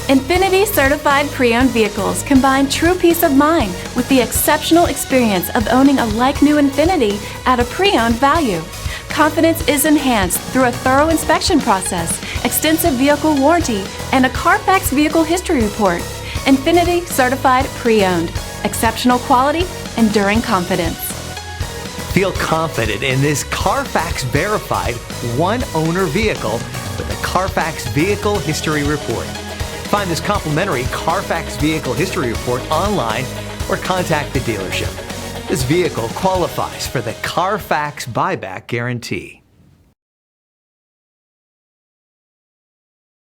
Infiniti certified pre-owned vehicles combine true peace of mind with the exceptional experience of owning a like-new Infiniti at a pre-owned value. Confidence is enhanced through a thorough inspection process, extensive vehicle warranty, and a Carfax vehicle history report. Infiniti certified pre-owned. Exceptional quality, enduring confidence. Feel confident in this Carfax verified one-owner vehicle with a Carfax vehicle history report. Find this complimentary Carfax vehicle history report online or contact the dealership. This vehicle qualifies for the Carfax buyback guarantee.